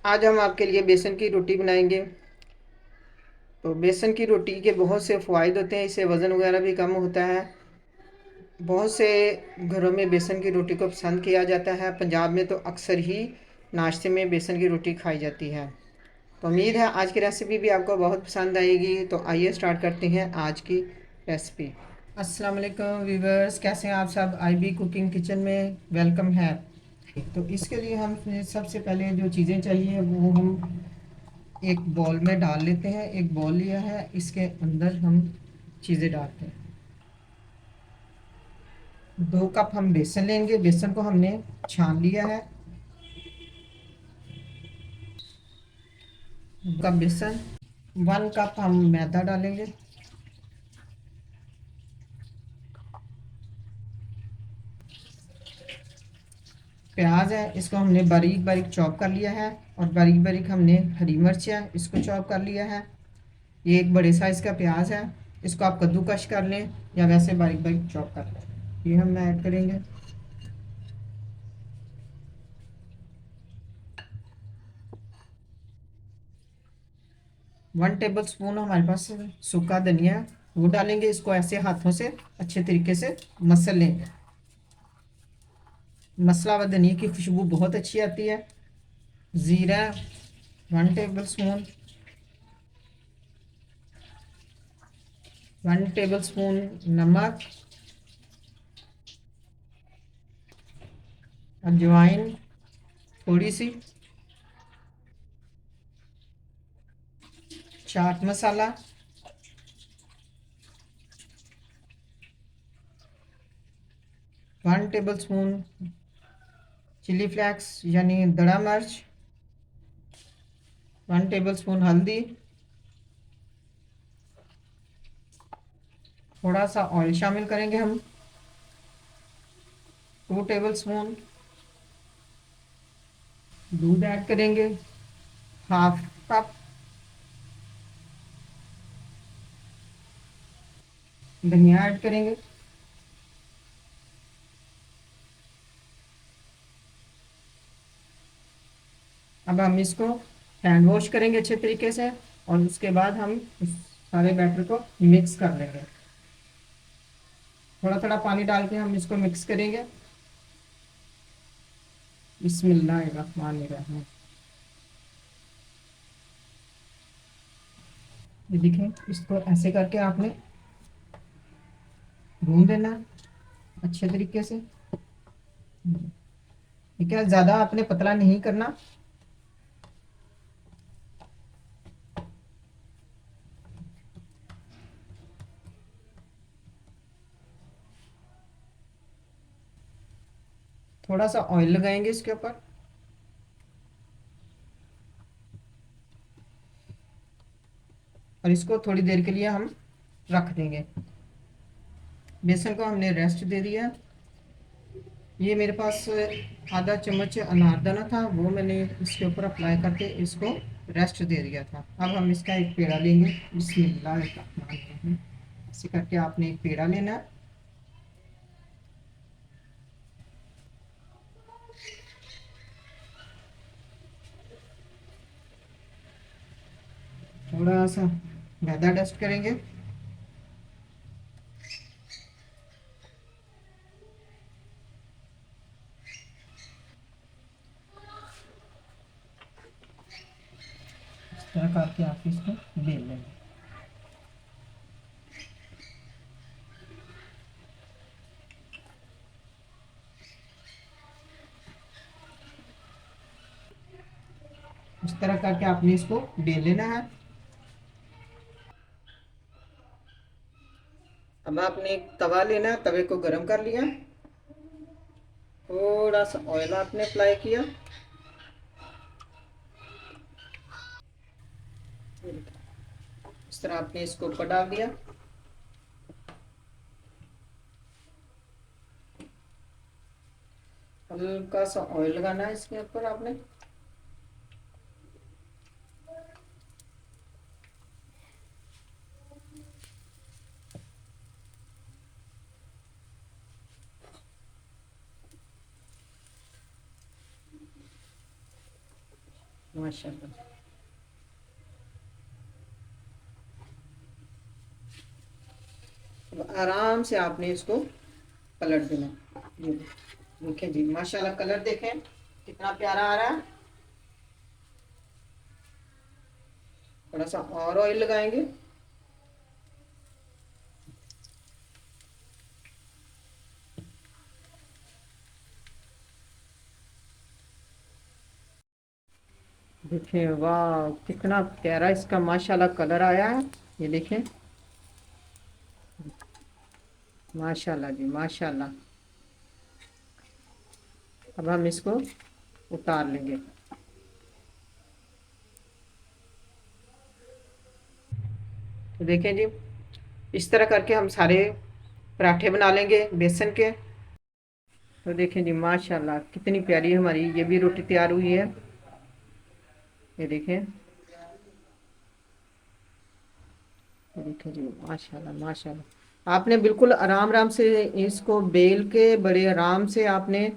आज हम आपके लिए बेसन की रोटी बनाएंगे। तो बेसन की रोटी के बहुत से फ़ायदे होते हैं, इससे वज़न वगैरह भी कम होता है। बहुत से घरों में बेसन की रोटी को पसंद किया जाता है। पंजाब में तो अक्सर ही नाश्ते में बेसन की रोटी खाई जाती है। तो उम्मीद है आज की रेसिपी भी आपको बहुत पसंद आएगी। तो आइए स्टार्ट करते हैं आज की रेसिपी। अस्सलाम वालेकुम व्यूवर्स, कैसे हैं आप सब। IB कुकिंग किचन में वेलकम है। तो इसके लिए हम सबसे पहले जो चीज़ें चाहिए वो हम एक बॉल में डाल लेते हैं। एक बॉल लिया है, इसके अंदर हम चीज़ें डालते हैं। 2 कप हम बेसन लेंगे। बेसन को हमने छान लिया है। 2 कप बेसन। 1 कप हम मैदा डालेंगे। प्याज है, इसको हमने बारीक बारीक चॉप कर लिया है। और बारीक बारीक हमने हरी मिर्च है, इसको चॉप कर लिया है। ये एक बड़े साइज़ का प्याज है, इसको आप कद्दूकश कर लें या वैसे बारीक बारीक चॉप कर लें। ये हम ऐड करेंगे। 1 टेबल स्पून हमारे पास सूखा धनिया, वो डालेंगे। इसको ऐसे हाथों से अच्छे तरीके से मसल लेंगे। मसला व धनिया की खुशबू बहुत अच्छी आती है। ज़ीरा 1 टेबल स्पून। 1 टेबल स्पून नमक। अजवाइन थोड़ी सी। Chaat masala. 1 table spoon chilli flakes यानी दड़ा मिर्च। 1 टेबल स्पून हल्दी। थोड़ा सा ऑयल शामिल करेंगे हम। 2 टेबल स्पून दूध ऐड करेंगे। हाफ कप धनिया ऐड करेंगे। अब हम इसको हैंड वॉश करेंगे अच्छे तरीके से। और उसके बाद हम इस सारे बैटर को मिक्स कर लेंगे। थोड़ा थोड़ा पानी डाल के हम इसको मिक्स करेंगे। बिस्मिल्लाहिर्रहमानिर्रहीम। ये देखें, इसको ऐसे करके आपने भून देना अच्छे तरीके से। ठीक है, ज़्यादा आपने पतला नहीं करना। थोड़ा सा ऑयल लगाएंगे इसके ऊपर। और इसको थोड़ी देर के लिए हम रख देंगे। बेसन को हमने रेस्ट दे दिया। ये मेरे पास आधा चम्मच अनारदाना था, वो मैंने इसके ऊपर अप्लाई करके इसको रेस्ट दे दिया था। अब हम इसका एक पेड़ा लेंगे। बिस्मिल्लाहिर्रहमानिर्रहीम। ऐसे करके आपने एक पेड़ा लेना है। थोड़ा सा मैदा डस्ट करेंगे। इस तरह करके आप इसको बेल लेंगे। इस तरह करके आपने इसको बेल लेना है। अब आपने एक तवा लेना है, तवे को गरम कर लिया। थोड़ा सा ऑयल आपने अप्लाई किया। इस तरह आपने इसको ऊपर डाल दिया। हल्का सा ऑयल लगाना है इसके ऊपर आपने। माशाल्लाह। अब आराम से आपने इसको पलट देना। ये देखें जी, माशाल्लाह कलर देखें कितना प्यारा आ रहा है। थोड़ा सा और ऑयल लगाएंगे। देखिए वाह, कितना प्यारा इसका माशाल्लाह कलर आया है। ये देखें, माशाल्लाह जी माशाल्लाह। अब हम इसको उतार लेंगे। तो देखें जी, इस तरह करके हम सारे पराठे बना लेंगे बेसन के। तो देखें जी माशाल्लाह कितनी प्यारी हमारी ये भी रोटी तैयार हुई है। ये देखें, ये देखें जी माशाल्लाह माशाल्लाह। आपने बिल्कुल आराम आराम से इसको बेल के बड़े आराम से आपने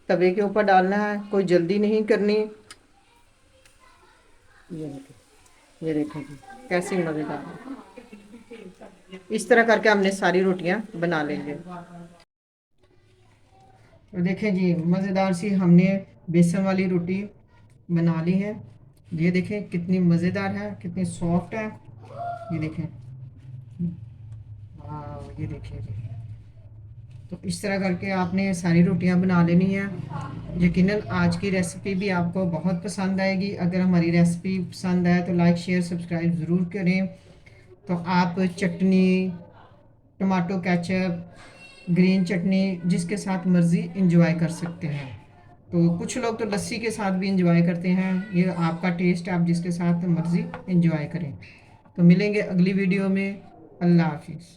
तवे के ऊपर डालना है, कोई जल्दी नहीं करनी। ये देखें, ये देखें जी कैसी मज़ेदार है। इस तरह करके हमने सारी रोटियां बना लेंगे। तो देखें जी, मज़ेदार सी हमने बेसन वाली रोटी बना ली है। ये देखें कितनी मज़ेदार है, कितनी सॉफ्ट है। ये देखें, हाँ ये देखिए जी। तो इस तरह करके आपने सारी रोटियां बना लेनी है। यकीनन आज की रेसिपी भी आपको बहुत पसंद आएगी। अगर हमारी रेसिपी पसंद आए तो लाइक शेयर सब्सक्राइब ज़रूर करें। तो आप चटनी, टमाटो केचप, ग्रीन चटनी जिसके साथ मर्ज़ी इंजॉय कर सकते हैं। तो कुछ लोग तो लस्सी के साथ भी इंजॉय करते हैं। ये आपका टेस्ट, आप जिसके साथ मर्ज़ी इंजॉय करें। तो मिलेंगे अगली वीडियो में। अल्लाह हाफिज़।